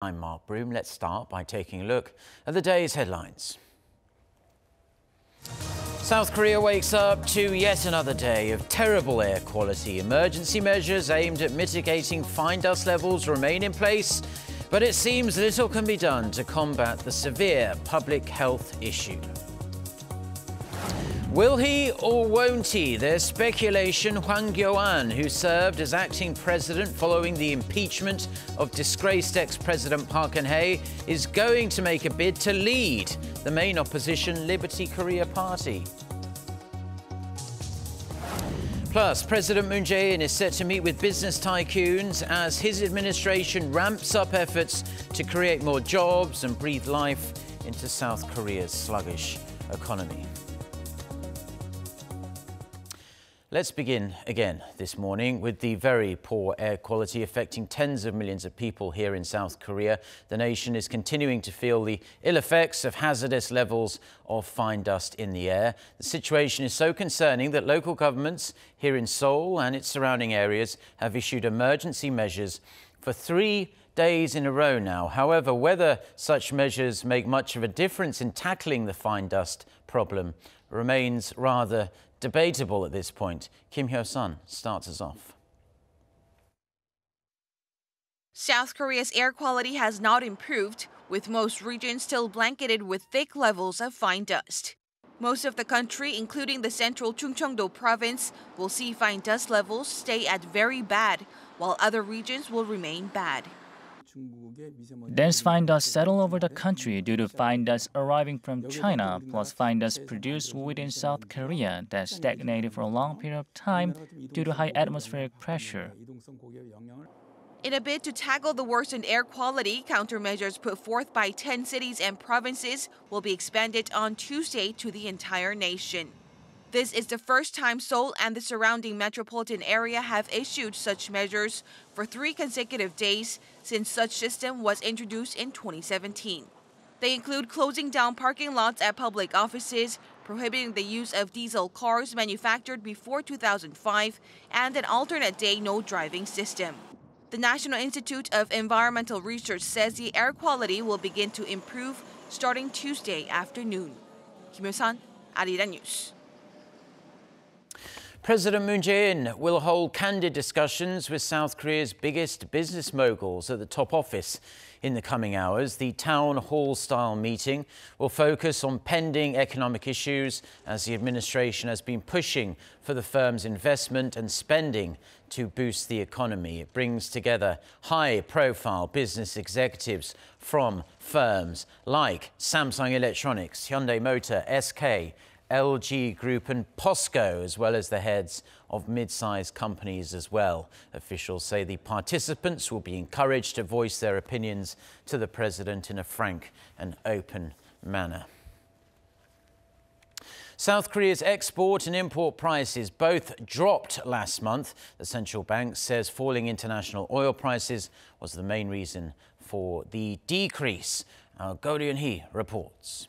I'm Mark Broom. Let's start by taking a look at the day's headlines. South Korea wakes up to yet another day of terrible air quality. Emergency measures aimed at mitigating fine dust levels remain in place, but it seems little can be done to combat the severe public health issue. Will he or won't he? There's speculation Hwang Kyo-ahn, who served as acting president following the impeachment of disgraced ex-president Park Geun-hye, is going to make a bid to lead the main opposition Liberty Korea Party. Plus, President Moon Jae-in is set to meet with business tycoons as his administration ramps up efforts to create more jobs and breathe life into South Korea's sluggish economy. Let's begin again this morning with the very poor air quality affecting tens of millions of people here in South Korea. The nation is continuing to feel the ill effects of hazardous levels of fine dust in the air. The situation is so concerning that local governments here in Seoul and its surrounding areas have issued emergency measures for 3 days in a row now. However, whether such measures make much of a difference in tackling the fine dust problem remains rather debatable at this point. Kim Hyo-sun starts us off. South Korea's air quality has not improved, with most regions still blanketed with thick levels of fine dust. Most of the country, including the central Chungcheongdo province, will see fine dust levels stay at very bad, while other regions will remain bad. Dense fine dust settle over the country due to fine dust arriving from China, plus fine dust produced within South Korea that stagnated for a long period of time due to high atmospheric pressure. In a bid to tackle the worsened air quality, countermeasures put forth by 10 cities and provinces will be expanded on Tuesday to the entire nation. This is the first time Seoul and the surrounding metropolitan area have issued such measures for 3 consecutive days since such system was introduced in 2017. They include closing down parking lots at public offices, prohibiting the use of diesel cars manufactured before 2005, and an alternate day no driving system. The National Institute of Environmental Research says the air quality will begin to improve starting Tuesday afternoon. Kim Hyo-sun, Arirang News. President Moon Jae-in will hold candid discussions with South Korea's biggest business moguls at the top office in the coming hours. The town hall-style meeting will focus on pending economic issues as the administration has been pushing for the firm's investment and spending to boost the economy. It brings together high-profile business executives from firms like Samsung Electronics, Hyundai Motor, SK, LG Group and POSCO, as well as the heads of mid-sized companies as well. Officials say the participants will be encouraged to voice their opinions to the president in a frank and open manner. South Korea's export and import prices both dropped last month. The central bank says falling international oil prices was the main reason for the decrease. Our Go Ryun-hee reports.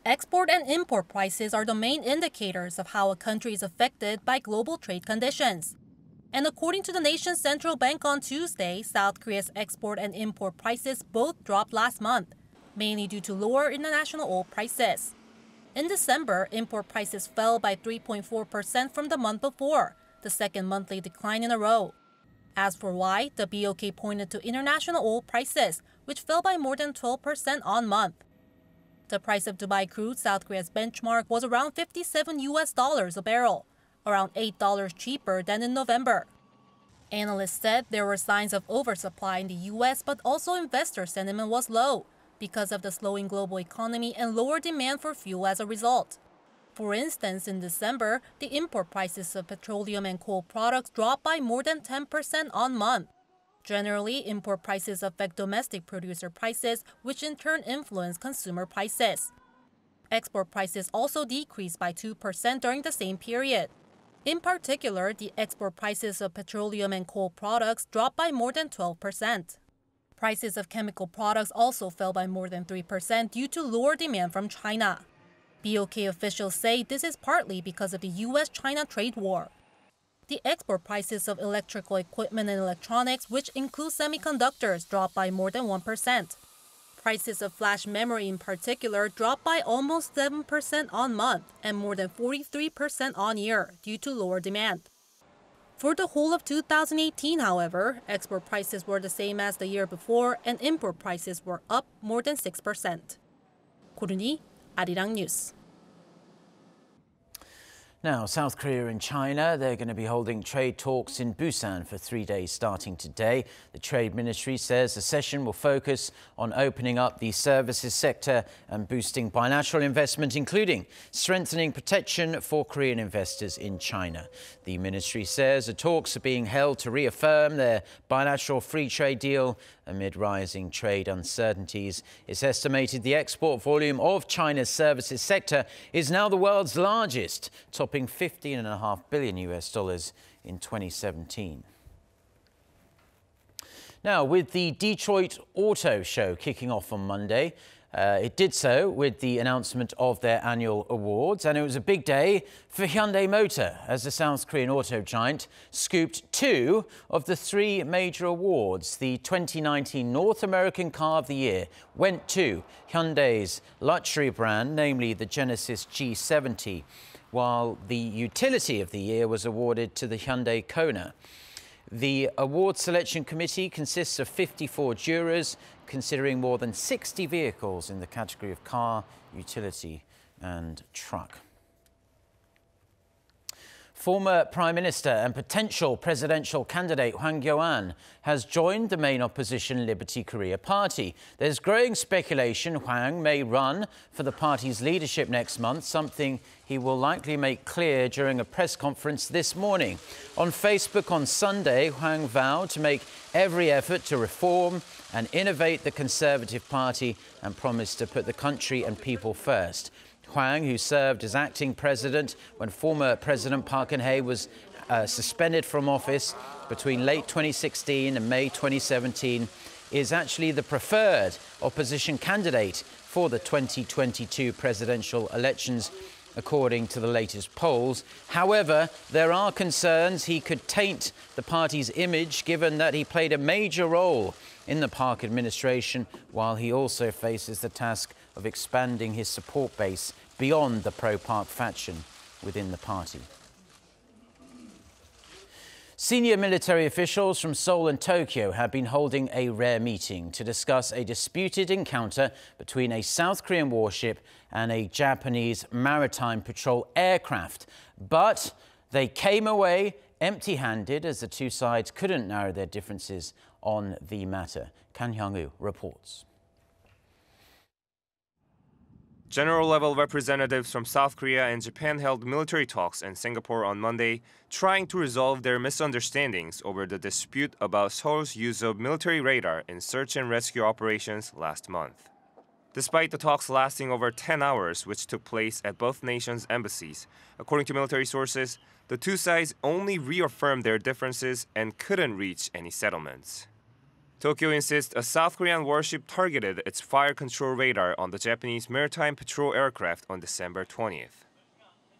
Export and import prices are the main indicators of how a country is affected by global trade conditions. And according to the nation's central bank on Tuesday, South Korea's export and import prices both dropped last month, mainly due to lower international oil prices. In December, import prices fell by 3.4% from the month before, the second monthly decline in a row. As for why, the BOK pointed to international oil prices, which fell by more than 12% on month. The price of Dubai crude, South Korea's benchmark, was around $57 a barrel, around $8 cheaper than in November. Analysts said there were signs of oversupply in the U.S., but also investor sentiment was low because of the slowing global economy and lower demand for fuel as a result. For instance, in December, the import prices of petroleum and coal products dropped by more than 10% on month. Generally, import prices affect domestic producer prices, which in turn influence consumer prices. Export prices also decreased by 2% during the same period. In particular, the export prices of petroleum and coal products dropped by more than 12%. Prices of chemical products also fell by more than 3% due to lower demand from China. BOK officials say this is partly because of the U.S.-China trade war. The export prices of electrical equipment and electronics, which include semiconductors, dropped by more than 1%. Prices of flash memory in particular dropped by almost 7% on month and more than 43% on year due to lower demand. For the whole of 2018, however, export prices were the same as the year before and import prices were up more than 6%. 고르니, Arirang News. Now, South Korea and China, they're going to be holding trade talks in Busan for 3 days starting today. The Trade Ministry says the session will focus on opening up the services sector and boosting bilateral investment, including strengthening protection for Korean investors in China. The ministry says the talks are being held to reaffirm their bilateral free trade deal amid rising trade uncertainties. It's estimated the export volume of China's services sector is now the world's largest, topping $15.5 billion in 2017. Now, with the Detroit Auto Show kicking off on Monday, it did so with the announcement of their annual awards, and it was a big day for Hyundai Motor as the South Korean auto giant scooped 2 of the 3 major awards. The 2019 North American Car of the Year went to Hyundai's luxury brand, namely the Genesis G70, while the Utility of the Year was awarded to the Hyundai Kona. The award selection committee consists of 54 jurors, considering more than 60 vehicles in the category of car, utility and truck. Former Prime Minister and potential presidential candidate Hwang Kyo-ahn has joined the main opposition Liberty Korea party. There's growing speculation Hwang may run for the party's leadership next month, something he will likely make clear during a press conference this morning. On Facebook on Sunday, Hwang vowed to make every effort to reform and innovate the Conservative Party and promised to put the country and people first. Hwang, who served as acting president when former President Park Geun-hye was suspended from office between late 2016 and May 2017, is actually the preferred opposition candidate for the 2022 presidential elections, according to the latest polls. However, there are concerns he could taint the party's image, given that he played a major role in the Park administration, while he also faces the task of expanding his support base beyond the pro-Park faction within the party. Senior military officials from Seoul and Tokyo have been holding a rare meeting to discuss a disputed encounter between a South Korean warship and a Japanese maritime patrol aircraft. But they came away empty-handed as the two sides couldn't narrow their differences on the matter. Kan Hyung-woo reports. General-level representatives from South Korea and Japan held military talks in Singapore on Monday, trying to resolve their misunderstandings over the dispute about Seoul's use of military radar in search and rescue operations last month. Despite the talks lasting over 10 hours, which took place at both nations' embassies, according to military sources, the two sides only reaffirmed their differences and couldn't reach any settlements. Tokyo insists a South Korean warship targeted its fire control radar on the Japanese maritime patrol aircraft on December 20th.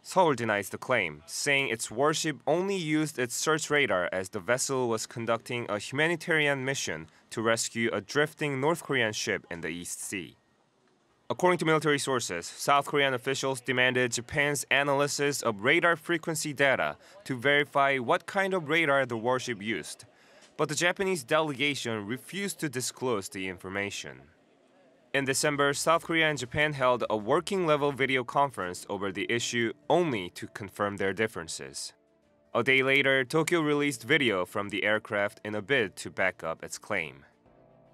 Seoul denies the claim, saying its warship only used its search radar as the vessel was conducting a humanitarian mission to rescue a drifting North Korean ship in the East Sea. According to military sources, South Korean officials demanded Japan's analysis of radar frequency data to verify what kind of radar the warship used. But the Japanese delegation refused to disclose the information. In December, South Korea and Japan held a working-level video conference over the issue only to confirm their differences. A day later, Tokyo released video from the aircraft in a bid to back up its claim.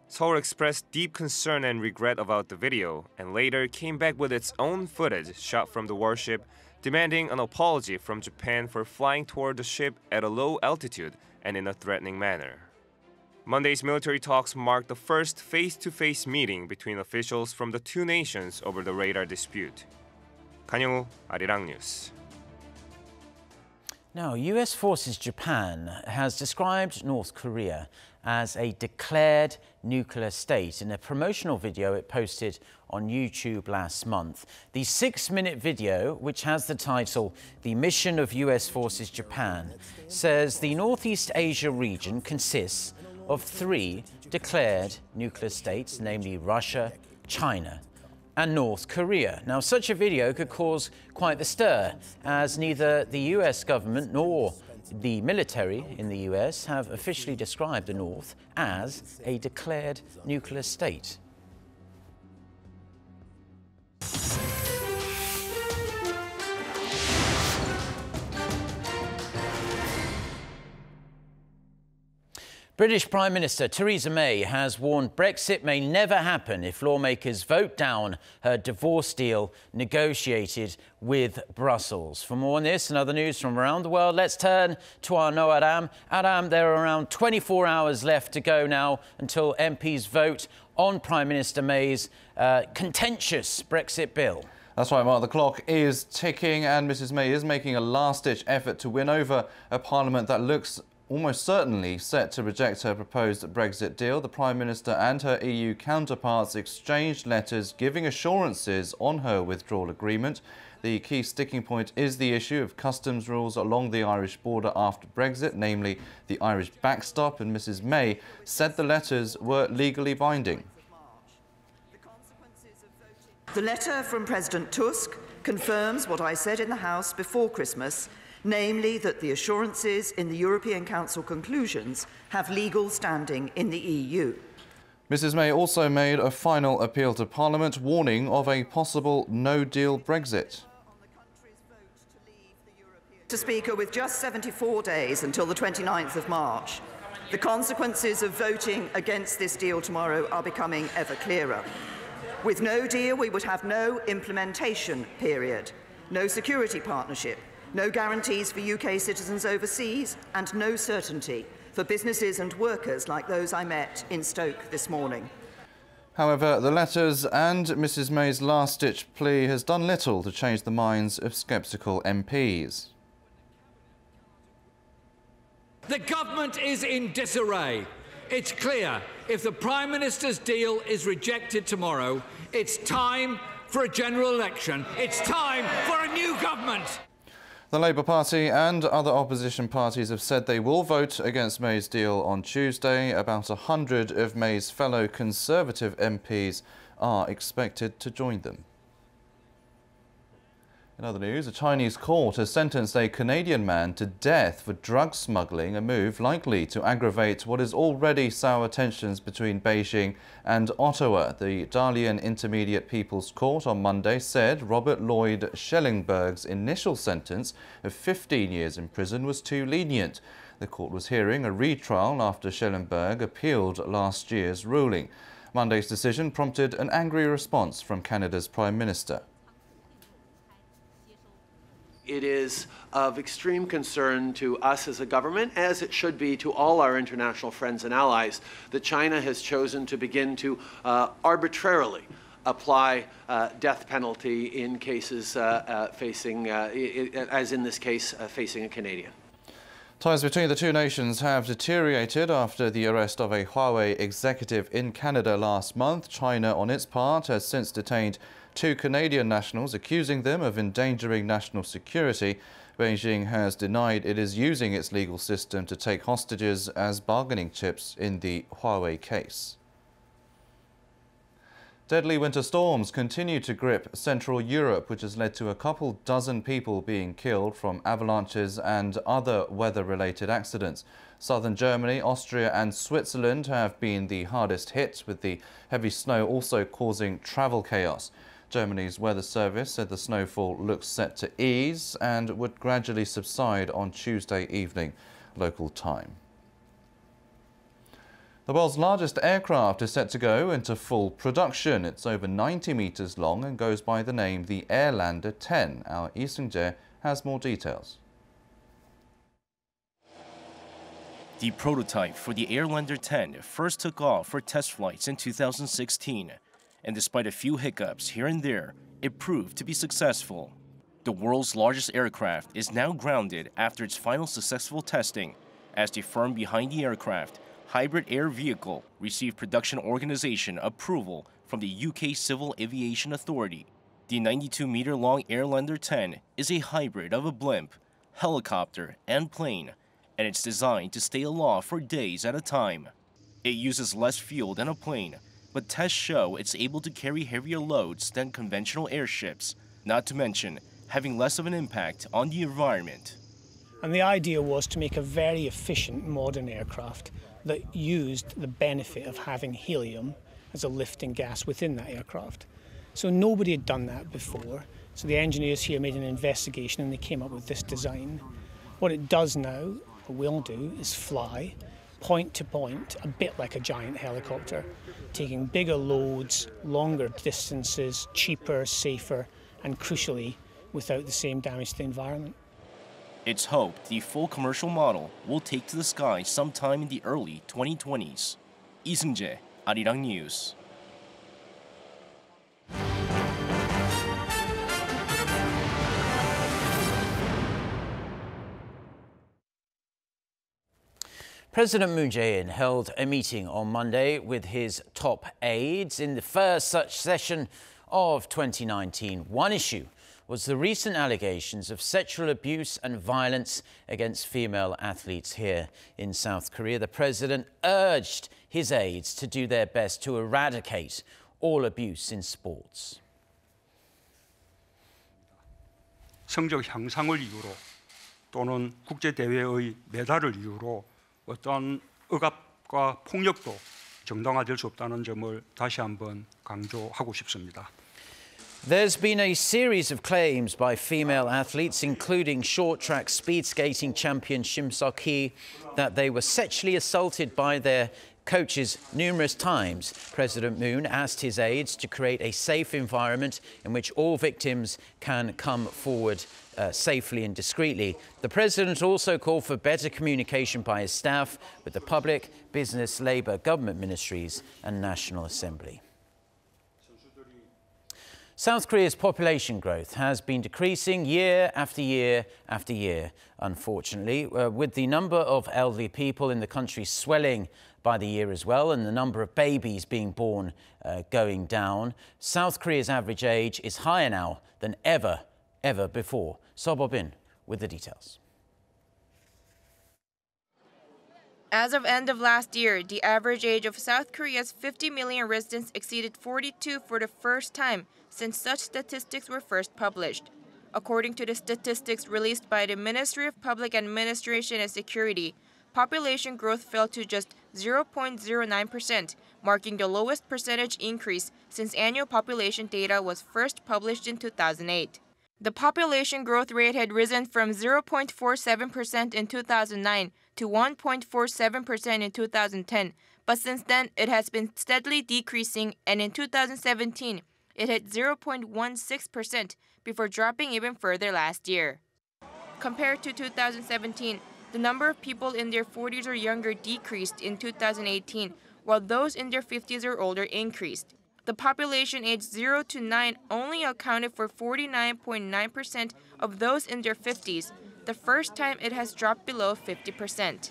Seoul expressed deep concern and regret about the video, and later came back with its own footage shot from the warship, demanding an apology from Japan for flying toward the ship at a low altitude and in a threatening manner. Monday's military talks marked the first face-to-face meeting between officials from the two nations over the radar dispute. Kan Hyung-woo, Arirang News. Now, US Forces Japan has described North Korea as a declared nuclear state in a promotional video it posted on YouTube last month. The 6-minute video, which has the title "The Mission of US Forces Japan," says the Northeast Asia region consists of 3 declared nuclear states, namely Russia, China, and North Korea. Now, such a video could cause quite the stir, as neither the US government nor the military in the US have officially described the North as a declared nuclear state. British Prime Minister Theresa May has warned Brexit may never happen if lawmakers vote down her divorce deal negotiated with Brussels. For more on this and other news from around the world, let's turn to our No Aram. Aram, there are around 24 hours left to go now until MPs vote on Prime Minister May's contentious Brexit bill. That's right, Mark. The clock is ticking and Mrs May is making a last-ditch effort to win over a parliament that looks almost certainly set to reject her proposed Brexit deal. The Prime Minister and her EU counterparts exchanged letters giving assurances on her withdrawal agreement. The key sticking point is the issue of customs rules along the Irish border after Brexit, namely the Irish backstop, and Mrs May said the letters were legally binding. The letter from President Tusk confirms what I said in the House before Christmas, namely that the assurances in the European Council conclusions have legal standing in the EU. Mrs May also made a final appeal to Parliament, warning of a possible no-deal Brexit. Mr Speaker, with just 74 days until the 29th of March, the consequences of voting against this deal tomorrow are becoming ever clearer. With no deal, we would have no implementation period, no security partnership, no guarantees for UK citizens overseas, and no certainty for businesses and workers like those I met in Stoke this morning. However, the letters and Mrs May's last-ditch plea has done little to change the minds of sceptical MPs. The government is in disarray. It's clear, if the Prime Minister's deal is rejected tomorrow, it's time for a general election. It's time for a new government. The Labour Party and other opposition parties have said they will vote against May's deal on Tuesday. About 100 of May's fellow Conservative MPs are expected to join them. In other news, a Chinese court has sentenced a Canadian man to death for drug smuggling, a move likely to aggravate what is already sour tensions between Beijing and Ottawa. The Dalian Intermediate People's Court on Monday said Robert Lloyd Schellenberg's initial sentence of 15 years in prison was too lenient. The court was hearing a retrial after Schellenberg appealed last year's ruling. Monday's decision prompted an angry response from Canada's Prime Minister. It is of extreme concern to us as a government, as it should be to all our international friends and allies, that China has chosen to begin to arbitrarily apply death penalty in cases facing, as in this case, facing a Canadian. Ties between the two nations have deteriorated after the arrest of a Huawei executive in Canada last month. China, on its part, has since detained 2 Canadian nationals, accusing them of endangering national security. Beijing has denied it is using its legal system to take hostages as bargaining chips in the Huawei case. Deadly winter storms continue to grip Central Europe, which has led to a couple dozen people being killed from avalanches and other weather-related accidents. Southern Germany, Austria and Switzerland have been the hardest hit, with the heavy snow also causing travel chaos. Germany's weather service said the snowfall looks set to ease and would gradually subside on Tuesday evening, local time. The world's largest aircraft is set to go into full production. It's over 90 metres long and goes by the name the Airlander 10. Our Lee Seung-jae has more details. The prototype for the Airlander 10 first took off for test flights in 2016. And despite a few hiccups here and there, it proved to be successful. The world's largest aircraft is now grounded after its final successful testing, as the firm behind the aircraft, Hybrid Air Vehicle, received production organization approval from the UK Civil Aviation Authority. The 92-meter-long Airlander 10 is a hybrid of a blimp, helicopter, and plane, and it's designed to stay aloft for days at a time. It uses less fuel than a plane, but tests show it's able to carry heavier loads than conventional airships, not to mention having less of an impact on the environment. And the idea was to make a very efficient modern aircraft that used the benefit of having helium as a lifting gas within that aircraft. So nobody had done that before. So the engineers here made an investigation and they came up with this design. What it does now, or will do, is fly point to point, a bit like a giant helicopter, taking bigger loads, longer distances, cheaper, safer, and crucially, without the same damage to the environment. It's hoped the full commercial model will take to the sky sometime in the early 2020s. Lee Seung-jae, Arirang News. President Moon Jae-in held a meeting on Monday with his top aides in the first such session of 2019. One issue was the recent allegations of sexual abuse and violence against female athletes here in South Korea. The president urged his aides to do their best to eradicate all abuse in sports. 성적 향상을 이유로 또는 국제 대회의 메달을 이유로 어떤 억압과 폭력도 정당화될 수 없다는 점을 다시 한번 강조하고 싶습니다. There's been a series of claims by female athletes, including short-track speed skating champion Shim Seok-hee, that they were sexually assaulted by their coaches numerous times. President Moon asked his aides to create a safe environment in which all victims can come forward safely and discreetly. The president also called for better communication by his staff with the public, business, labour, government ministries and National Assembly. South Korea's population growth has been decreasing year after year after year, unfortunately, with the number of elderly people in the country swelling by the year as well, and the number of babies being born going down. South Korea's average age is higher now than ever before. So Bo-bin with the details. As of end of last year, the average age of South Korea's 50 million residents exceeded 42 for the first time since such statistics were first published. According to the statistics released by the Ministry of Public Administration and Security, population growth fell to just 0.09%, marking the lowest percentage increase since annual population data was first published in 2008. The population growth rate had risen from 0.47% in 2009 to 1.47% in 2010, but since then it has been steadily decreasing, and in 2017 it hit 0.16% before dropping even further last year. Compared to 2017, the number of people in their 40s or younger decreased in 2018, while those in their 50s or older increased. The population aged 0 to 9 only accounted for 49.9% of those in their 50s, the first time it has dropped below 50%.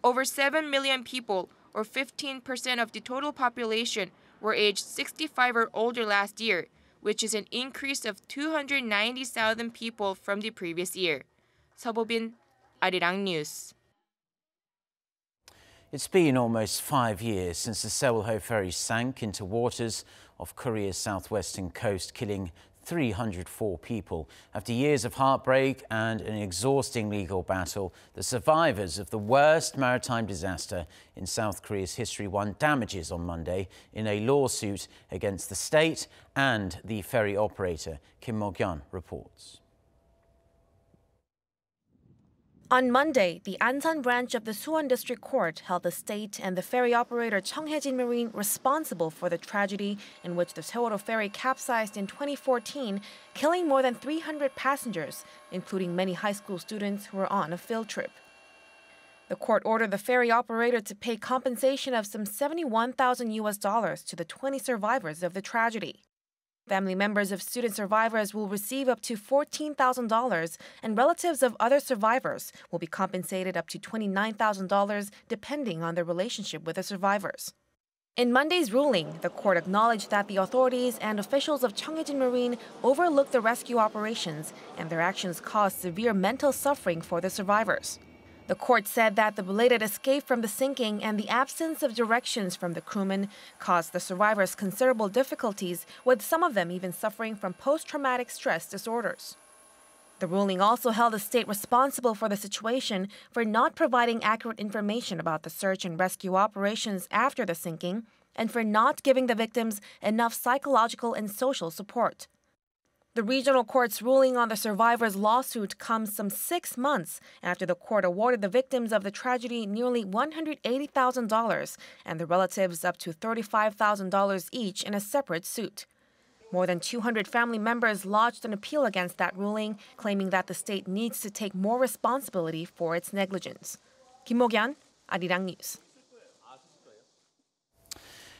Over 7 million people, or 15% of the total population, were aged 65 or older last year, which is an increase of 290,000 people from the previous year. Seo Bo-bin, Arirang News. It's been almost 5 years since the Sewol-ho ferry sank into waters off Korea's southwestern coast, killing 304 people. After years of heartbreak and an exhausting legal battle, the survivors of the worst maritime disaster in South Korea's history won damages on Monday in a lawsuit against the state and the ferry operator. Kim Mo-kyun reports. On Monday, the Ansan branch of the Suwon District Court held the state and the ferry operator Cheonghaejin Marine responsible for the tragedy in which the Sewol-ho ferry capsized in 2014, killing more than 300 passengers, including many high school students who were on a field trip. The court ordered the ferry operator to pay compensation of some $71,000 to the 20 survivors of the tragedy. Family members of student survivors will receive up to $14,000, and relatives of other survivors will be compensated up to $29,000 depending on their relationship with the survivors. In Monday's ruling, the court acknowledged that the authorities and officials of Cheonghaejin Marine overlooked the rescue operations and their actions caused severe mental suffering for the survivors. The court said that the belated escape from the sinking and the absence of directions from the crewmen caused the survivors considerable difficulties, with some of them even suffering from post-traumatic stress disorders. The ruling also held the state responsible for the situation for not providing accurate information about the search and rescue operations after the sinking and for not giving the victims enough psychological and social support. The regional court's ruling on the survivors' lawsuit comes some 6 months after the court awarded the victims of the tragedy nearly $180,000 and the relatives up to $35,000 each in a separate suit. More than 200 family members lodged an appeal against that ruling, claiming that the state needs to take more responsibility for its negligence. Kim Mo-kyan, Arirang News.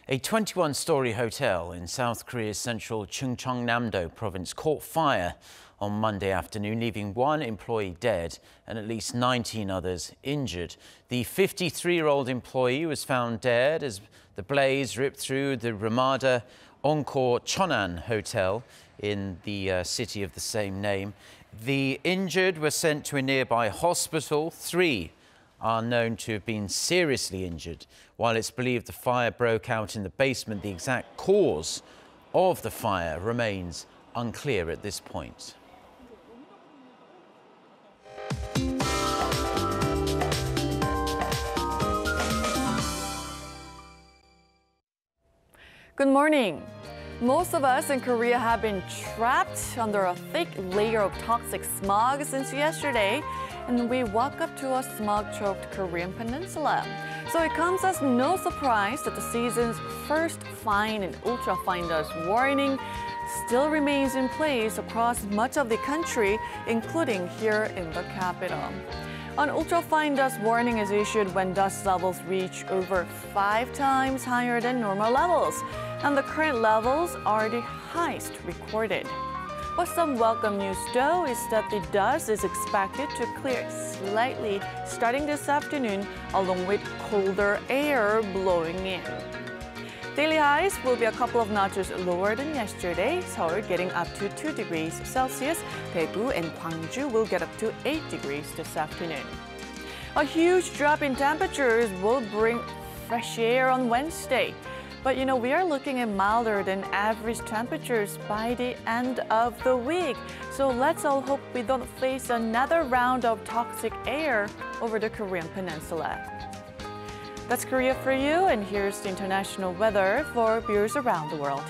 A 21-story hotel in South Korea's central Chungcheongnam-do province caught fire on Monday afternoon, leaving one employee dead and at least 19 others injured. The 53-year-old employee was found dead as the blaze ripped through the Ramada Encore Cheonan Hotel in the city of the same name. The injured were sent to a nearby hospital. 3 are known to have been seriously injured. While it's believed the fire broke out in the basement, the exact cause of the fire remains unclear at this point. Good morning. Most of us in Korea have been trapped under a thick layer of toxic smog since yesterday, and we walk up to a smog-choked Korean peninsula. So it comes as no surprise that the season's first fine and ultra-fine dust warning still remains in place across much of the country, including here in the capital. An ultra-fine dust warning is issued when dust levels reach over 5 times higher than normal levels, and the current levels are the highest recorded. But some welcome news, though, is that the dust is expected to clear slightly starting this afternoon, along with colder air blowing in. Daily highs will be a couple of notches lower than yesterday, Seoul getting up to 2 degrees Celsius. Daegu and Gwangju will get up to 8 degrees this afternoon. A huge drop in temperatures will bring fresh air on Wednesday. But we are looking at milder than average temperatures by the end of the week. So let's all hope we don't face another round of toxic air over the Korean peninsula. That's Korea for you, and here's the international weather for viewers around the world.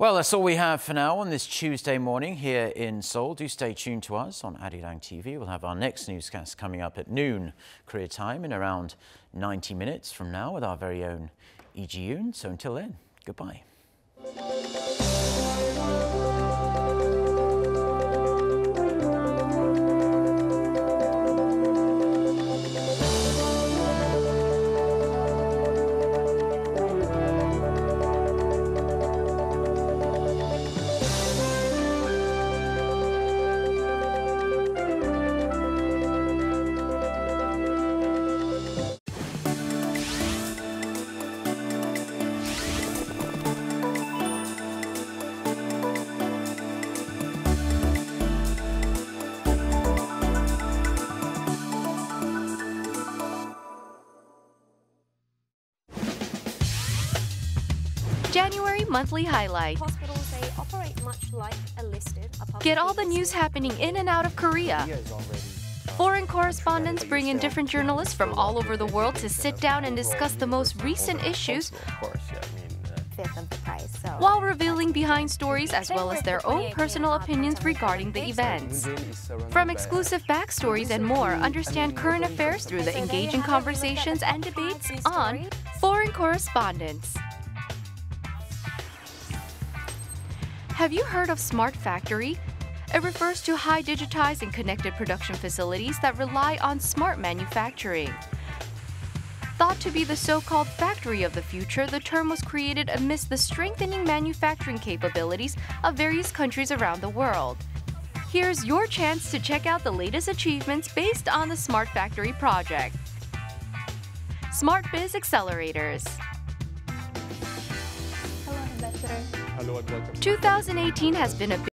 Well, that's all we have for now on this Tuesday morning here in Seoul. Do stay tuned to us on Arirang TV. We'll have our next newscast coming up at noon Korea time in around 90 minutes from now with our very own Lee Ji-yoon. So until then, goodbye. monthly highlight. Hospitals, they operate much like a listed. Get all the news happening in and out of Korea. Foreign correspondents bring in different journalists from all over the world to sit down and discuss the most recent issues, while revealing behind stories as well as their own personal opinions regarding the events. From exclusive backstories and more, understand current affairs through the engaging conversations and debates on Foreign Correspondents. Have you heard of Smart Factory? It refers to high digitized and connected production facilities that rely on smart manufacturing. Thought to be the so-called factory of the future, the term was created amidst the strengthening manufacturing capabilities of various countries around the world. Here's your chance to check out the latest achievements based on the Smart Factory project. Smart Biz Accelerators. Hello, Ambassador. Hello, 2018 has been a